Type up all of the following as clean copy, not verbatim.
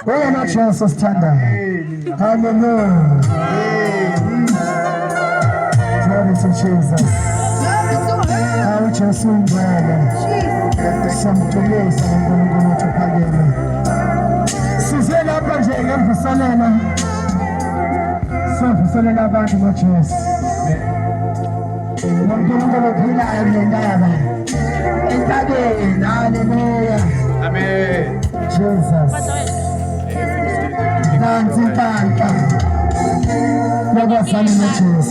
We're not just a standard. Hallelujah. Glory to Jesus. How just in some place I'm going to Pagana. Suzella Pajana for Salena. So for Salena back to watches. I'm going to be live in Ghana. Hallelujah. Amen. Jesus. Nancy Tanka. Never some matches.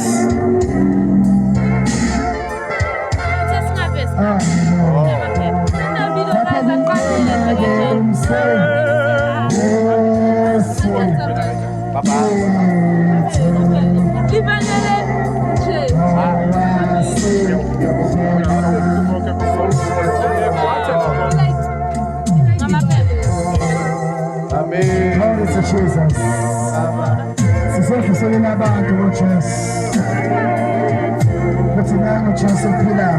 Amen. Glory to Jesus. Sisi na bantu watches. But now watches in pillar.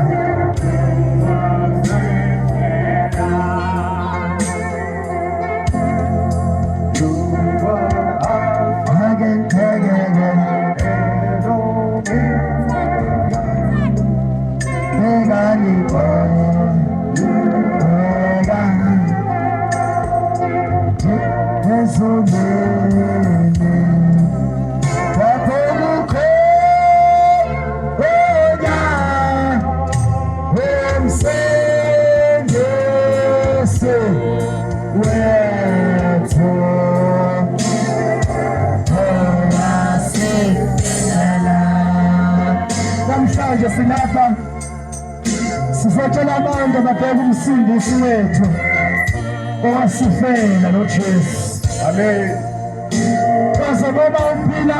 Namhlanje silapha sizotshela abantu ababheka umsindisi wethu owasifela noJesu. Amen. Kaze ngoba uphila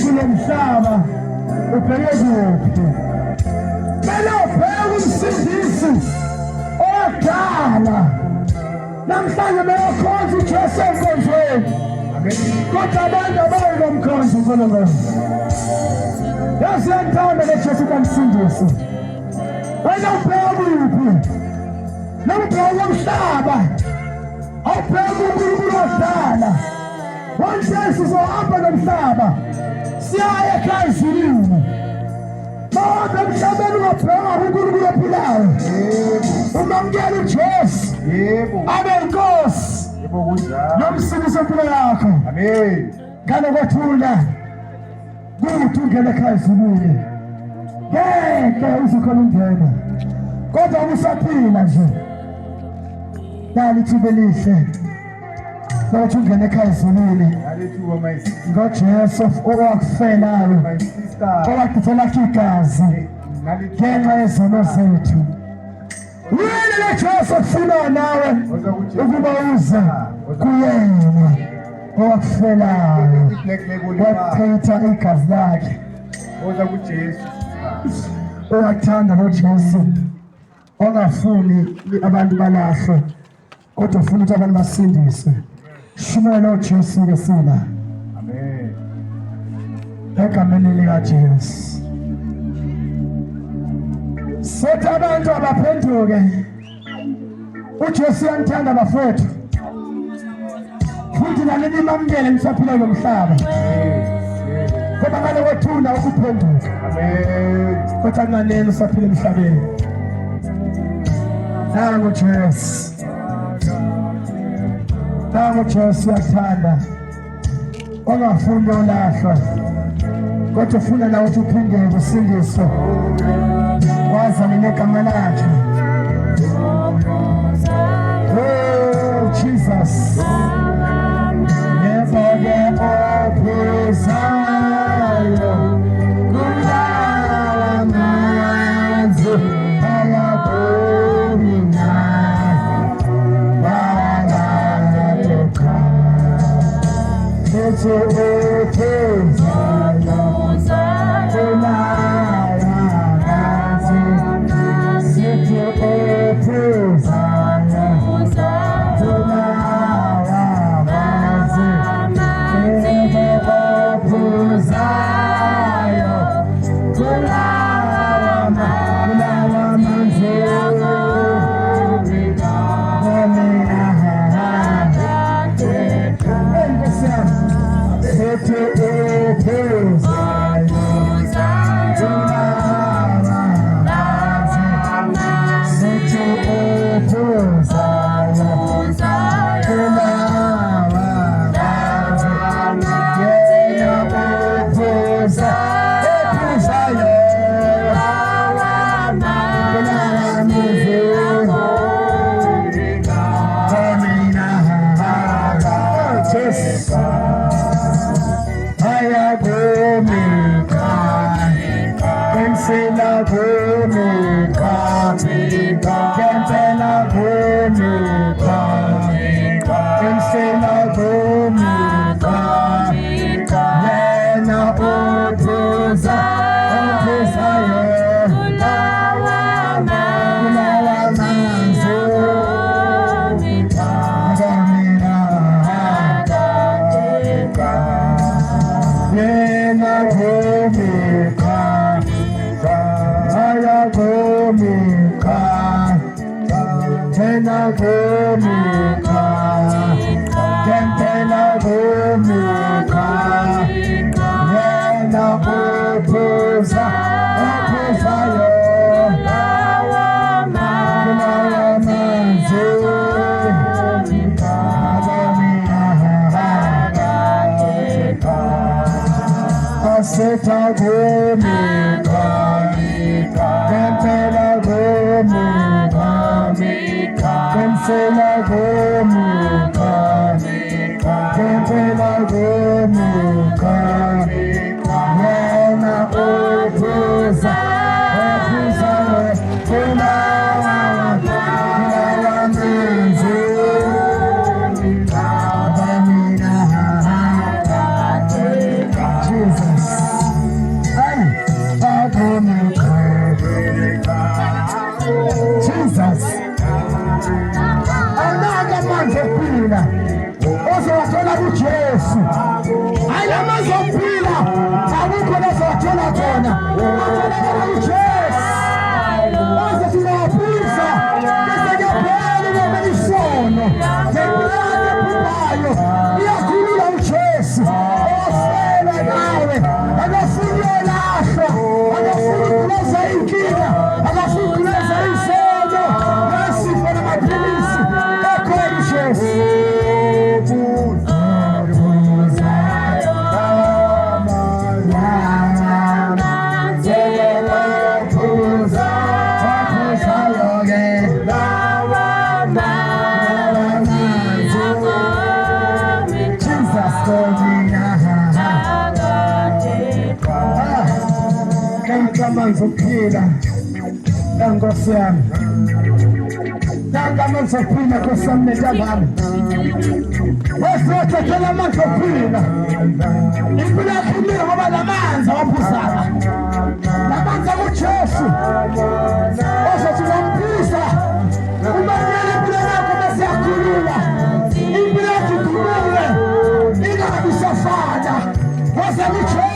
kulo mhlaba ubheke kuphi? Kumele ubheke umsindisi odala. Namhlanje beyakhonza uJesu enkonzweni. Kodwa abantu abayomkhonza uNkulunkulu. Yasiyamthanda leJesu kamsindisi. Wena ubheke kuphi? Nobheke umhlaba. Awubheke uNkulunkulu odala. Onke sizohamba nomhlaba. Siyaya ekhaya ezulwini. Bonke emhlabeni ungabheka uNkulunkulu ophilayo. Umamukela uJesu. Yebo. Abe inkosi. Yebo kunjalo. Nomsindisi wempilo yakho. Amen. Ngale kwathula. Kuthi ungena ekhaya ezulwini. Ngeke uzokhona ungena. Kodwa usaphila nje. Dali thibelihle. Bathi ungena ekhaya ezulwini. Hallelujah, my sister. ngoJesu owakufelayo My sister. owakufela igazi ngenxa yezono zethu. Wena leJesu ufuna nawe ukuba uze kuyena owakufelayo wachitha igazi lakhe Oza kuJesu. owathanda noJesu ongafuni abantu balahlwe kodwa ufuna ukuthi abantu basindiswe. Shumela uJesu ke sina. Amen. Egameni likaJesu. Sethi abantu abaphenduke. uJesu uyanthanda bafowethu. Futhi naleni imamukele nisaphila lomhlaba. Ngoba ngale wethuna ukuphenduka. Amen. Kodwa nganeni usaphila emhlabeni. Nangu Jesu. Nangu Jesu uyathanda. Ongafuni ulahlwa. Kodwa ufuna nawe ukuthi uphindeke usindiswe. Waza negama lakhe. Oh Jesus. Never get up desire. Gulamanzi ayabona. Balatoka. It's a Jesus. Ayagomika. Kensela gomika. Kensela gomika. Kensela gomika. Lena otuza. Otuza yo. Tena gomika, tena gomika, yena otuza, otuza yo, manzi, aseta gomika, tena gomika. Kensela gomika, kensela gomika, yena otuza, otuza yo, tena manzi, Jesus, ay, agomika, Jesus. Kuphila ozowathola kuJesu, hayi lamazwi okuphila akukho lazowathola khona, atholakala kuJesu. Mase singawaphisa bese kuyaphela noma isono nempilani ephuphayo iyakhulula uJesu. Oselwa nawe akafuni uyolahlwa, akafuni ukuloza inkinga, akafuni ukuloza isono nesifo namaphilisi. Jesus. Amanzi okuphila Nkosi yami, nanga amanzi okuphila Nkosi yami netambama wesithathela amanzi okuphila impilo yakho imile ngoba lamanzi awaphuzanga, lamanzi akuJesu ozothi ungamphisa umanyele impilo yakho bese yakhulula impilo yakho ikhulule ingabi safana wase kuJesu.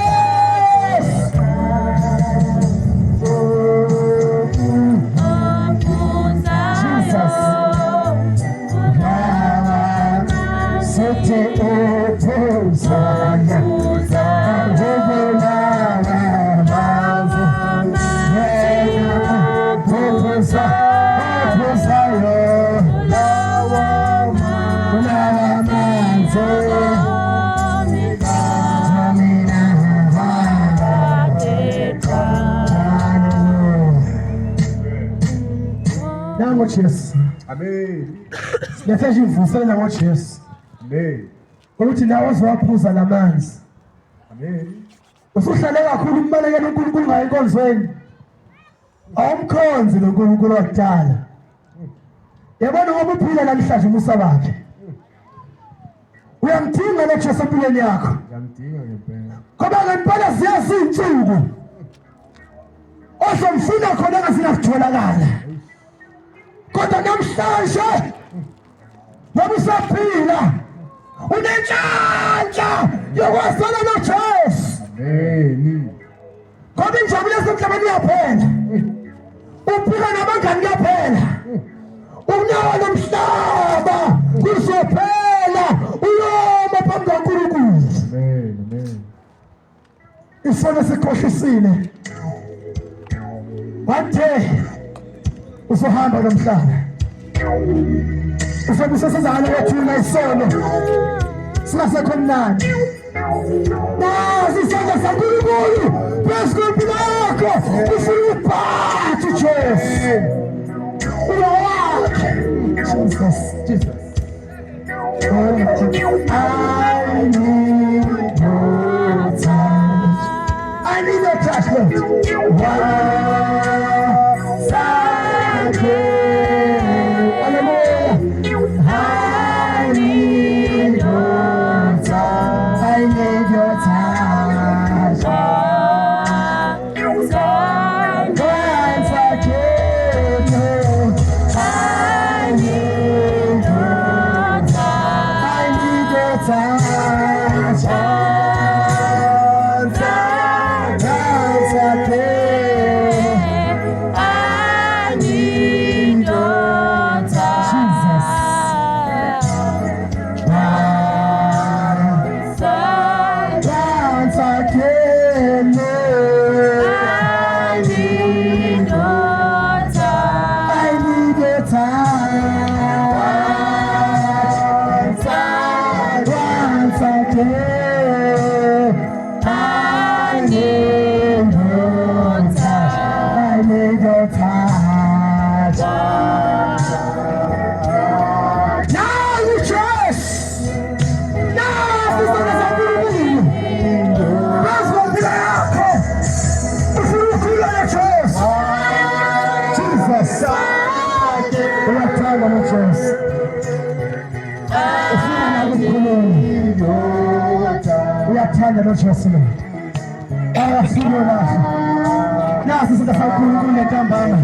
Jesus. Amen. Siyathatha imvusela ngoJesu. Amen. Ukuthi nawe uzowaphuza lamanzi. Amen. Usuhlale kakhulu umbalekela uNkulunkulu ngayo enkonzweni. Awumkhonzi loNkulunkulu wakudala. Yabona ngoba uphila namhlanje umusa wakhe. Uyamdinga lo Jesu empilweni yakho. Ngiyamdinga ngempela. Ngoba ngempela ziyazinsuku. Ozomfuna khona ngasingakutholakala. Kodwa namhlanje ngoba usaphila unenhlanhla yokwazana noJesu. Amen. Ngoba injabulo yasemhlabeni iyaphela, uphila nabangani kuyaphela, ukunyawa nomhlaba kuzophela, uyoma phambi kaNkulunkulu. Amen. Amen. Isono sikhohlisile bathe usohamba nomhlaba usobe sesizana wethuna isono singasekho mnandi. Nazi isandla saNkulunkulu phezu kwempilo yakho ufuna uphathe uJesu uwakhe. Jesus. Uyathanda lo Jesu lo. Ayafuna lahlwa. Nasi singasakhuluma nentambama.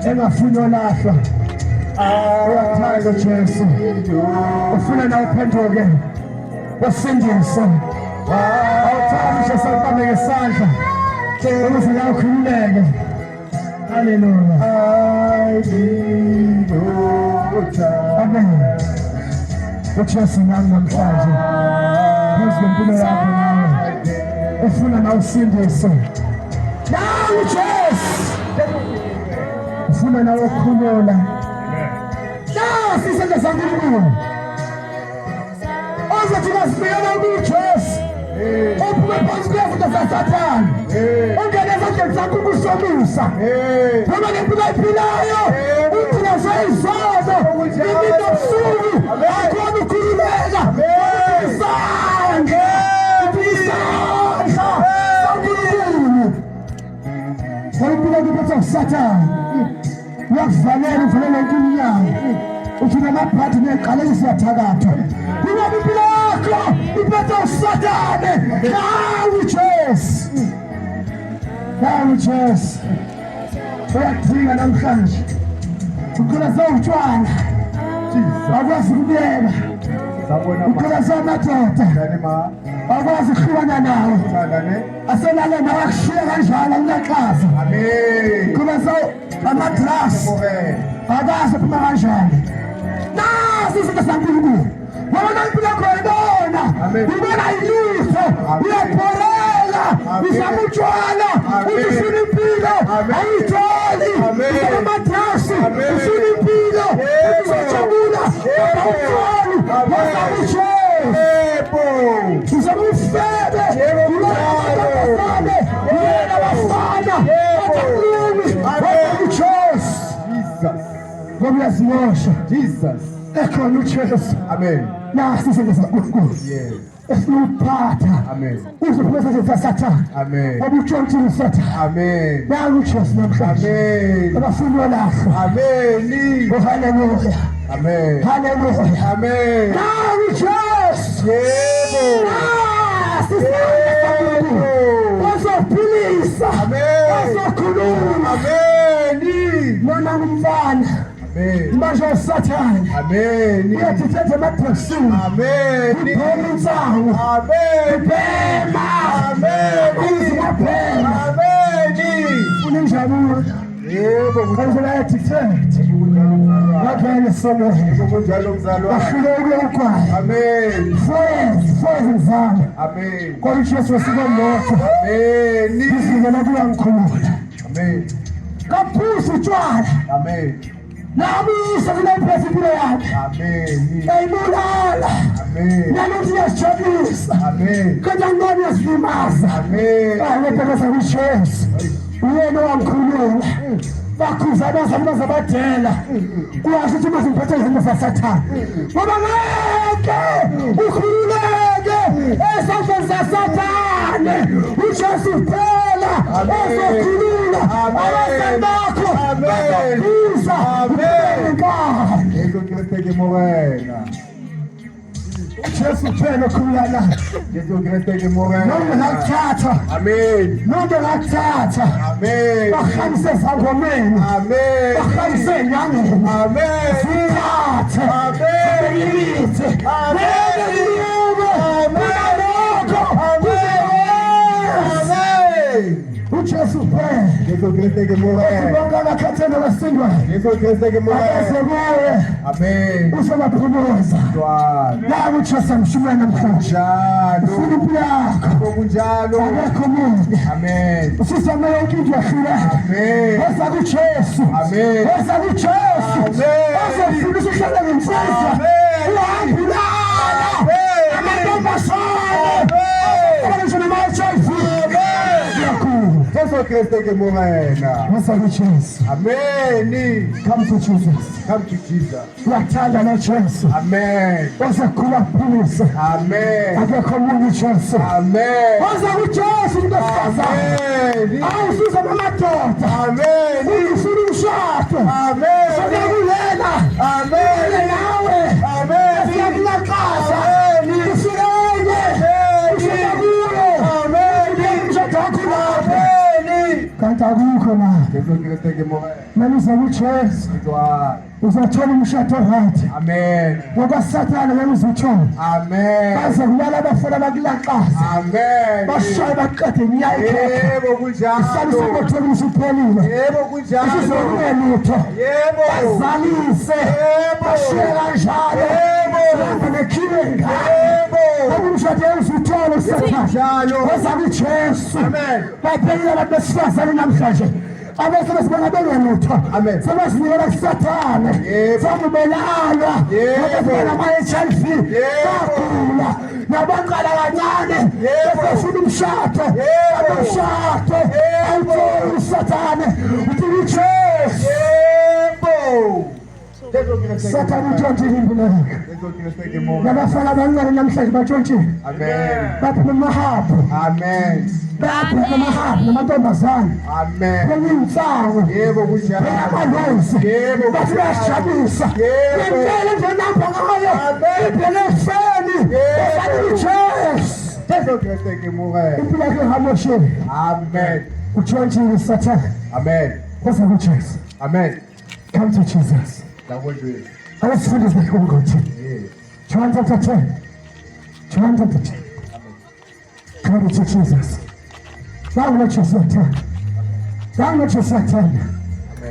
Engafuna lahlwa. Uyathanda lo Jesu. Ufuna na uphenduke. Wasindise. Awuthanda nje sakubambe ngesandla. Ukuze la ukhululeke. Hallelujah. Amen. Ujesu namhlanje. Phezu kwempilo yakho nawe. Ufuna na usindise. Nawe Jesu. Ufuna na ukukhulula. Nasi isandla saNkulunkulu. Ozothi kasibiyela kuJesu. Uphume phansi kwezinto zaSathane. Ungene ezandleni zaNkulunkulu somusa. Ngoba ngempilo ayiphilayo. Uthina seyizono. Imini yobusuku. Akhona ukukhululeka. Isandla. saNkulunkulu. Ngempilo kuphethe uSathane. Uyakuvalela uvalela inkinyawo. Uthi namaphathi neqalekisa yathakathwa. Ngoba impilo yakho iphethe uSathane. Nawe Jesu. Nawe Jesu. Uyadinga namhlanje. Ukhona zawutshwana. Akwazi ukubeka. Ukhona zawamadoda. Akwazi ukuhlukana nawe. Aselale nawe akushiya kanjalo unaxaza. Amen. Ukhona zawamadrasi. Akazi uphuma kanjalo. Nasi izinto saNkulunkulu. Wabona impilo yakho uyibona. Ubona ilutho. Uyabhorela. Uzama utshwala. Ufuna impilo. Ayitholi. Ufuna amadrasi. Ufuna impilo. Uzojabula. Awutholi. Wazama uJesu. Uzama ufebe. Uyena wafana. Watakulumi. Wazama uJesu. Ngoba uyazimosha. Jesus. Ekhona uJesu. Amen. Nasi izinto zaNkulunkulu. Yes. Esiphatha. Amen. Uzophumeza nje zaSathane. Amen. Ngoba utshontshile uSathane. Amen. Naku uJesu namhlanje. Amen. Abafuni lahlwa. Amen. Oh hallelujah. Amen. Hallelujah. Amen. Naku uJesu. Yebo. Nasi izinto uzophilisa. Amen. Uzokhuluma. Amen. Nona umfana. Manje uSathane. Amen. Uyathethe amadrasini. Amen. Ubhema insango. Amen. Ubhema. Amen. Uzibhema. Amen. Ufuna injabulo. Yebo, ngifuna yathethe. Ngaphela sono. Ngokunjalo mzalo. Afike ukukwaya. Amen. Foyez mzalo. Amen. Kwa Jesu wasikomotho. Amen. Izinto nakuya ngikhulula. Amen. Kaphuza utshwala. Amen. Namusa kulemphethe impilo yakhe. Amen. Ayibulala. Amen. Namuthi yasijabulisa. Amen. Kodwa ngibona yasilimaza. Amen. Ayebhekeza kuJesu. Uyena wangikhulula. Bakhuza abazalwane zabadela. Uyasho ukuthi mazingiphethe izinto zaSathane. Ngoba ngeke ukhululeke esandleni zaSathane. uJesu phela ozokhulula abazali bakho. Amen. Amen. Ego Kristeke morena. Jesu phela okhulula. Jesu Kristeke morena. Noma nakuthatha. Amen. Noma nakuthatha. Amen. Bakhamisa ezangomeni. Amen. Bakhamisa enyangeni. Amen. Sithathe. Amen. Amen. Yesu pe. Yesu Kristo ke morena. Bonga na katendo la sindwa. Yesu Kristo ke morena. Amen. Usoma kumoza. Na mchasa mshumana na mkhaja. Filipi yako. Kunjalo. Amen. Usisa mara ukiji akhira. Amen. Wasa kuchesu. Amen. Wasa kuchesu. Amen. Wasa kuchesu shana msasa. Amen. Yesu Kristo ke morena. Amen. Come to Jesus. Come to Jesus. Watanda na Yesu. Amen. Wasa kula pulisa. Amen. Akakomuni Yesu. Amen. Wasa kuchesu ndasasa. Amen. Au sisa mama tota. Amen. Usuru shato. Amen. Sada kulela. Amen. Nawe. Amen. Sia bila casa. Amen. Usirege. Usiraguro. Amen. Usiraguro. Amen. Kantaguko na. Yesu Kristo ke morena. Melisa Yesu. Uzachoma mshato hati. Amen. Ngoba Satana ngemuzitshona. Amen. Baze kulala bafana bakulaqaza. Amen. Bashaya baqede nyayikho. Yebo kunjalo. Salise kothela usiphelile. Yebo kunjalo. Isizokunelutho. Yebo. Bazalise. Yebo. Bashiya kanjalo. Yebo. Nekhilenga. Yebo. Ukumshade usithole Satana. Njalo. Wazabi Jesu. Amen. Baphela abantu besifazane namhlanje. Abese besibona belutho. Amen. Sebazinikela kuSathane. Samubelala. Ngoba ama-HIV. Bagula. Nabaqala kancane. Besefuna umshado. Umshado. Awutholi uSathane. Uthini Jesu. Yebo. Sathane utshontshile impilo. Yesu Kristo ke morena. Nabafana abancane namhlanje batshontshiwe. Amen. Baphuma amahabhu. Amen. Baphuma amahabhu namantombazane. Amen. Beyinsango. Yebo kunjalo. Amanzi. Yebo. Bathi bayasijabulisa. Yebo. Impela nje napha ngayo. Impela efeni. Ufana uJesu. Yesu Kristo ke morena. Impilo yakhe ihamoshile. Amen. Utshontshiwe Sathane. Amen. Koza kuJesu. Amen. Come to Jesus. Nakuzwe. Awusifundise bakhe ukuthi. Yes. John chapter 10. John chapter 10. Come to Jesus. Zangu na Jesu atana. Zangu na Jesu atana.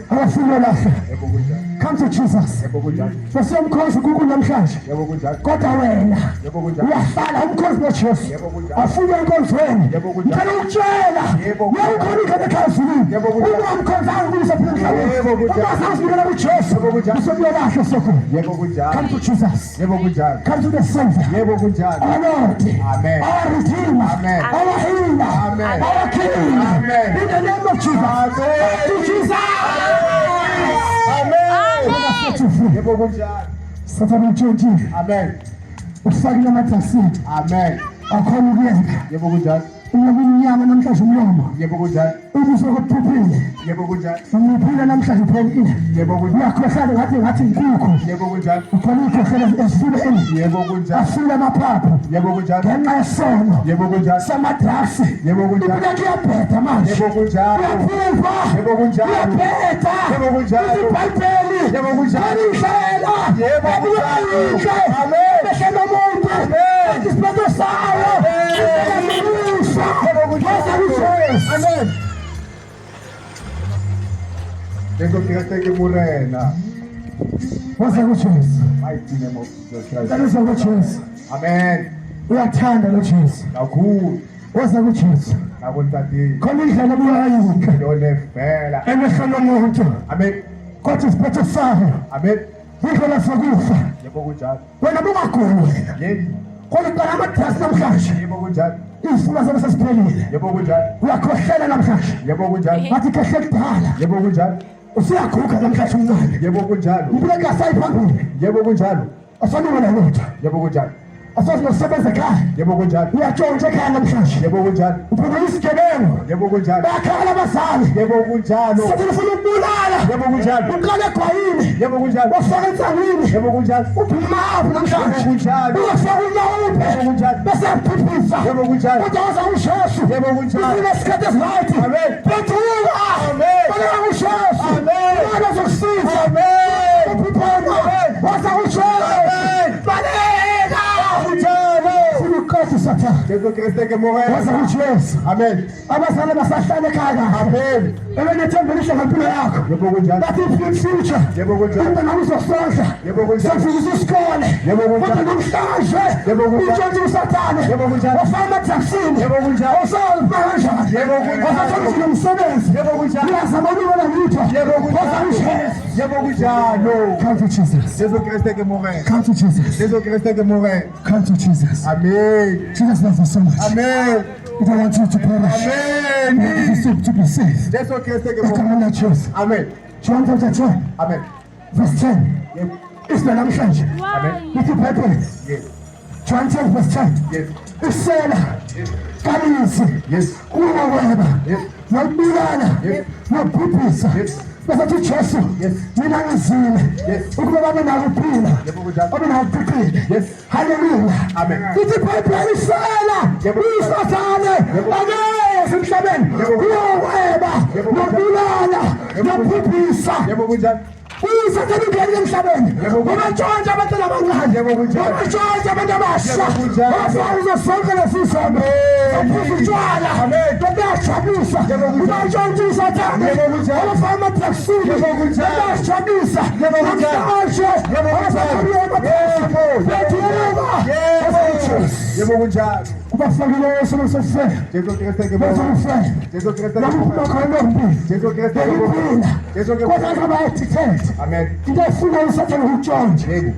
Awafuna lahle. Yebo kunjalo. Come to Jesus. Yebo kunjalo. Besiyomkhosi kuku namhlanje. Yebo kunjalo. Kodwa wena Yebo kunjalo. uyahlala umkhosi noJesu. Yebo kunjalo. Afuna enkonzweni. Yebo kunjalo. Ngicela ukutshela. Yebo kunjalo. Uyamkhonza ekhazini. Yebo kunjalo. Ungamkhonzanga ukuthi phela emhlabeni. Yebo kunjalo. Ungasazinikela kuJesu. Yebo kunjalo. Usobuya lahle sokho. Yebo kunjalo. Come to Jesus. Yebo kunjalo. Come to the Savior. Yebo kunjalo. Our Lord. Amen. Our Redeemer. Amen. Our Healer. Amen. Our King. Amen. In the name of Jesus. Amen. To Jesus. Amen. Yebo kunjalo. Sathane utshontshile. Amen. Ufakile amathasini. Amen. Akhona ukuyenza. Yebo kunjalo. Umlomo umnyama namhlanje umlomo. Yebo kunjalo. Ubuso kuphuphile. Yebo kunjalo. Ungiphila namhlanje uphelile. Yebo kunjalo. Uyakhohlala ngathi inkukhu. Yebo kunjalo. Ukhona ukhohlala esifubeni. Yebo kunjalo. Afile amaphaphu. Yebo kunjalo. Ngenxa yesono. Yebo kunjalo. Samadrasi. Yebo kunjalo. Impilo yakhe iyabheda manje. Yebo kunjalo. Uyaphupha. Yebo kunjalo. Uyabheda. Yebo kunjalo. IBhayibheli. Yebo kunjalo. Indlela. Yebo kunjalo. Amen. Beshe nomuntu. Amen. Isibongo sayo. Amen. Yesu Kristo ke morena. Woza kuJesu. Mighty name of Jesus Christ. Woza kuJesu. Amen. Uyathanda lo Jesu. Kakhulu. Woza kuJesu. Nakuntati. Khona indlela obuyayika. Yone vela. Emehlweni omuntu. Amen. Kodwa isiphetho sayo. Amen. Indlela sokufa. Yebo kunjalo. Wena bungaguli. Yebo. Kodwa qala amadrasi namhlanje. Yebo kunjalo. Isifuba sabe sesiphelile. Yebo kunjalo. Uyakhohlela namhlanje. Yebo kunjalo. Wathi kehle kudala. Yebo kunjalo. Usiyaguga namhlanje umncane. Yebo kunjalo. Impilo engasayiphambili. Yebo kunjalo. Afanele lutho. Yebo kunjalo. Asazi nokusebenza ekhaya. Yebo kunjalo. Uyatshontsha ekhaya namhlanje. Yebo kunjalo. Uphuma isigebengu. Yebo kunjalo. Bakhala abazali. Yebo kunjalo. Sathi ufuna ukubulala. Yebo kunjalo. Uqala egwayini. Yebo kunjalo. Wafaka ensangweni. Yebo kunjalo. Uphuma apho namhlanje. Yebo kunjalo. Uyafaka ulawuphe. Yebo kunjalo. Bese yaphiphisa. Yebo kunjalo. Kodwa waza uJesu. Yebo kunjalo. Ufuna isikhathi esiright. Amen. Phethuka. Amen. Waza uJesu. Amen. Waza zokusiza. Amen. Uphiphona. Amen. Waza uJesu. Amen. Baleka. Kunjalo. Ufuna wathi Sathane. Jesu Kristu ke morena. Waza uthi Yesu. Amen. Abazali basahlale ekhaya. Amen. Ebenethemba elihle ngempilo yakho. Yebo kunjalo. Bathi in future. Yebo kunjalo. Umntwana uzosondla. Yebo kunjalo. Sofika isikole. Yebo kunjalo. Kodwa namhlanje. Yebo kunjalo. Utshontshe uSathane. Yebo kunjalo. Wafamba edragsini. Yebo kunjalo. Usalipha kanjani. Yebo kunjalo. Wasathola umsebenzi. Yebo kunjalo. Uyazama ukubona ngitho. Yebo kunjalo. Yebo kunjalo. Come to Jesus. Jesu Kristu ke morena. Come to Jesus. Jesu Kristu ke morena. Come to Jesus. Amen. Jesus loves you so much. Amen. He don't want you to perish. Amen. He wants you to be saved. Jesu Kristu ke Come morena. on, let's choose. Amen. John chapter 10, Amen. verse 10. Yes. Isla namhlanje. Amen. Lithi iBhayibheli. Yes. John 10 verse 10. Yes. Isela Yes. kalisi Yes. uwaweba Yes. nokubulala Yes. nokubhubhisa Yes. basathi uJesu Yes. mina ngizile Yes. ukuba babe nawo ukuphila Yebo kunjalo. babe nawo ukuphila. Yes. Haleluya. Amen. Lithi iBhayibheli isela Yebo. uSathane Yebo. angeke emhlabeni Yebo. uwaweba Yebo. nokubulala Yebo. nokubhubhisa. Yebo kunjalo. Usathane ungene emhlabeni Yebo. ubantshontsha abantwana abancane Yebo kunjalo. ubantshontsha abantu abasha Yebo kunjalo. bafaza sonke lesizombe baphuza utshwala Amen. bayajabulisa Yebo kunjalo. ubantshontsha usathane Yebo kunjalo. abafana amadragsini Yebo kunjalo. bayajabulisa Yebo kunjalo. namhlanje Yebo kunjalo. abasakhuluya emadragsi Yebo. bethu Yebo. Yebo kunjalo. kubafakileyo sebesefela Jesu Kristu ke morena. bezokufela Jesu Kristu ke nakuphuma morena. khona empini Jesu Kristu ke morena. bekuphila Jesu ke kodwa morena. ngabayedictate Amen. into efuna usathane ukutshontsha Yebo.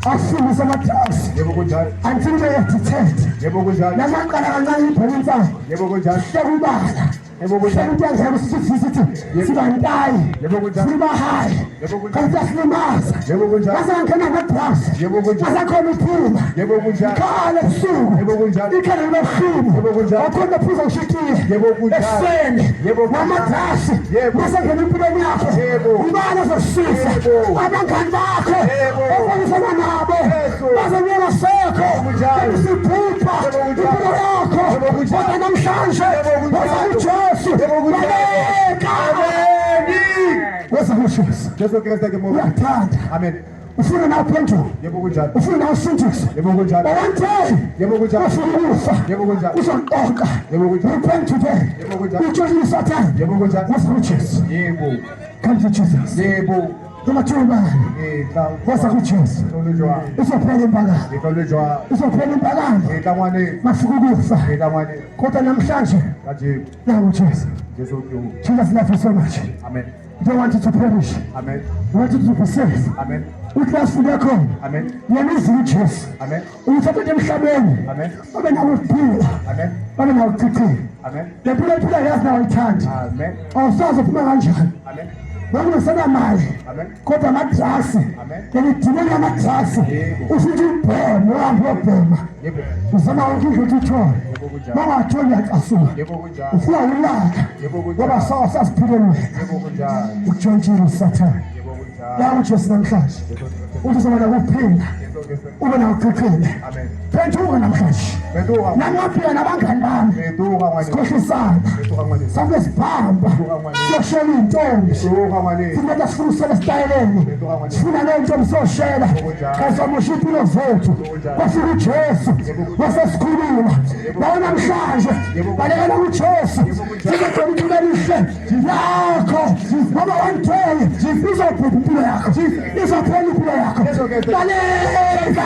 afundise amadragsi Yebo kunjalo. until beyedictate Yebo kunjalo. namaqala kancane ibhola insana Yebo kunjalo. sekubala Yebo kunjalo. sekutenzeka sithi sibantayi Yebo kunjalo. sibahayi Yebo kunjalo. kanti siyasilimaza Yebo kunjalo. asangena ngedragsi Yebo kunjalo. asakhona uphuma Yebo kunjalo. khala ebusuku Yebo kunjalo. ikhala lobuhlungu Yebo kunjalo. wakhona phuza ushitiye Yebo kunjalo. ekuseni Yebo kunjalo. namadragsi Yebo. masengena empilweni yakho Yebo. ubani azosisa Yebo. abangani bakho Yebo. ofanisana nabo Yesu. bazonyela sekho kunjalo. usibhupha Yebo kunjalo. impilo yakho Yebo kunjalo. kodwa namhlanje Yebo kunjalo. waza uJesu Yebo kunjalo. baleka Amen. waza uJesu Jesu Kristu ke morena. uyathanda Amen. ufuna nawe uphendula Yebo kunjalo. ufuna nawe usindise Yebo kunjalo. awanteli Yebo kunjalo. ufuna ukufa Yebo kunjalo. uzonqoka Yebo kunjalo. repent today Yebo kunjalo. utshontshe uSathane Yebo kunjalo. waza uJesu Yebo. come to Jesus Yebo. umathubani Etla. waza uJesu Tolo jwa. izophela impakana Etlo jwa. izophela impakana Etla ngwane. mafika ukufa Etla ngwane. kodwa namhlanje Kaje. nawe uJesu Jesu ke morena. Jesus loves you so much Amen. he don't want you to perish Amen. he wants you to be saved Amen. uklasi yakho Amen. yamiza uJesu Amen. uyithatha emhlabeni Amen. babe nawe ukuphila Amen. babe nawe ukuchithila Amen. le mpilo ephila yazi nawe ayithandi Amen. awusazi uphuma kanjani Amen. bakunesana mali Amen. kodwa amadrasi Amen. elidimeni amadrasi Yebo. ufithi ubhema uhambe uyobhema Yebo. uzama wonke indlu ukuthi uthole Yebo kunjalo. bangatholi uyacasuka Yebo kunjalo. ufika ulaka Yebo ngoba kunjalo. sawa sasiphileni wena Yebo kunjalo. ukutshontshile uSathane Yebo kunjalo. la uJesu namhlanje Jesu Kristu. uthi uzoma nakuphila Jesu Kristu. ube nawo ukuchithile Amen. phethuka namhlanje Meduka. nangaphila nabangani bami Meduka ngwane. sikhohlisana Meduka ngwane. sabe sibhamba siyoshela iy'ntombi Meduka ngwane. sineta sifuna usele esitayeleni sifuna leyo ntombi siyoshela kazamosha impilo zethu kwafika uJesu wasesikhulula nawe namhlanje balekela uJesu sizogcela impilo elihle lakho ngoba wantwele izobhubha impilo yakho izophela impilo yakho baleka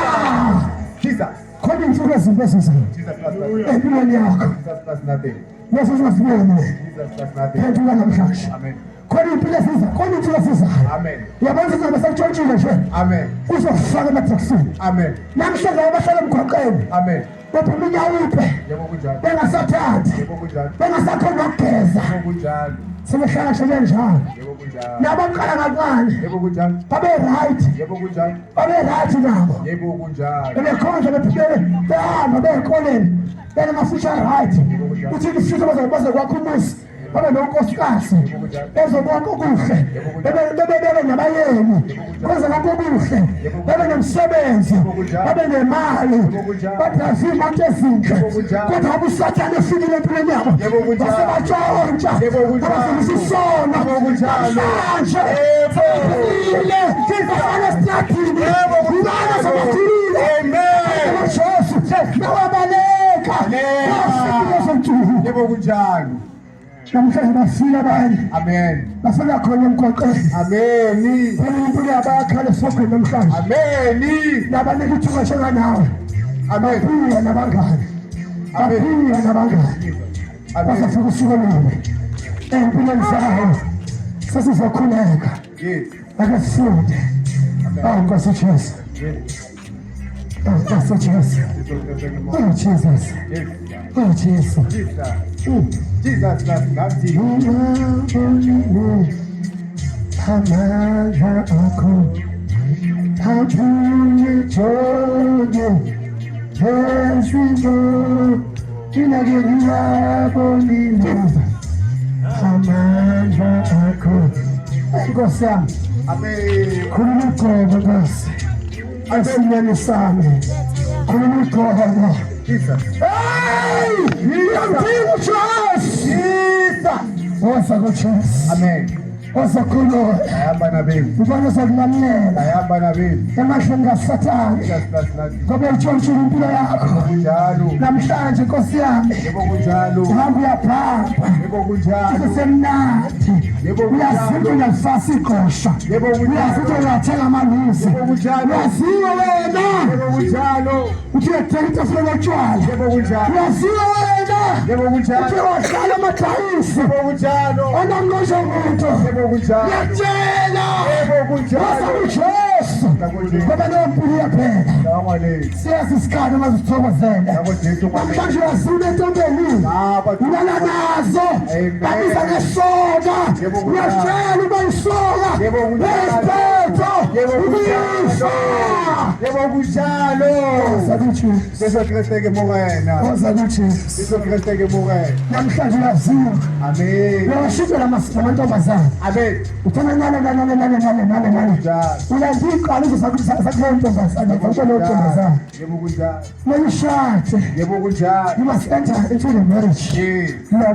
Jesus. khona iy'nsuku ezimbi ezizayo Jesus plus nothing. empilweni yakho Jesus plus nothing. yesu uzazibona Jesus plus nothing. phethuka namhlanje Amen. khona iy'mpilo ezizayo khona iy'nsuku ezizayo Amen. uyabona sizabe sekutshontshile nje Amen. uzofaka emadragsini Amen. namhlanje abahlala emgwaqeni Amen. baphuma inyawiphe Yebo kunjalo. bengasathandi Yebo kunjalo. bengasakhona ukugeza Yebo kunjalo. sebehlakashele njalo Yebo kunjalo. nabaqala kancane Yebo kunjalo. babe-right Yebo kunjalo. babe-right nabo Yebo kunjalo. bebekhonza bephilele behamba beyikoleni benamafuture right uthi ifuture bazokwakha umuzi babe nonkosikazi bezobonke okuhle bebe nabayeni kwenza konke okuhle bebe nomsebenzi babe nemali badrayive iy'moto ezinhle kodwa ngoba uSathane efikile empilweni yabo basebatshontsha babasebenzisa isono namhlanje sebaphilile sizafana esitradini ubana sebaphilile uJesu nawabaleka Yebo kunjalo. namhlanje bafika abanye Amen. bafika khona emgwaqweni Amen. impilo yabakhala esogwini namhlanje Amen. nabanika ithuba njenganawe Amen. baphile nabangani baphile nabangani Amen. basafika usuku lube empilweni zawo sesizokhuleka Yes. ake sifunde Nkosi Jesu Yes. Nkosi Jesu oh Jesus Yes. oh Jesu Jesus nathi amandla akho aphule jonge ezimo inake ngiyabonile amandla akho Nkosi yami Amen. khuluma uqobo Nkosi esimeni sami khuluma uqobo Jesus. hey ngiyadinga uJesu Jesus. woza kuJesu Amen. woza kulo Ayamba nabeli. ubona sokulamlela Ayamba nabeli. emahlweni kaSathane Jesus nathi. ngoba utshontshile impilo yakho Kunjalo. namhlanje Nkosi yami Yebo kunjalo. uhamba uyabhamba Yebo kunjalo. kusemnandi Yebo uyazithi kunjalo. uyalifasa igosha Yebo kunjalo. uyazithi uyathenga amaluzi Yebo kunjalo. uyaziwa wena Yebo kunjalo. uthi uyathenga itafula lotshwala Yebo kunjalo. uyaziwa wena Yebo uthi kunjalo. wahlala amadayisi Yebo kunjalo. onamnqosha muntu Yebo kunjalo. ngiyakutshela Yebo kunjalo. woza kuJesu ngoba leyo mpilo iyaphela Nawale. siyazi isikhathi mazisithokozele Yabo Jesu namhlanje uyazula entombeni Baba. ulala nazo babiza ngesoka uyashela uba isoka lesiphetho ubisa Yebo kunjalo. woza kuJesu Jesu Kristu ke morena. woza kuJesu Jesu Kristu ke morena. namhlanje uyaziwa Amen. uyawashintshela namantombazane Amen. uthana nane Kunjalo. uyaziqala sakuleyo ntombazane sakuleyo ntombazane Yebo kunjalo. nayishade Yebo kunjalo. you must enter into the marriage Yes.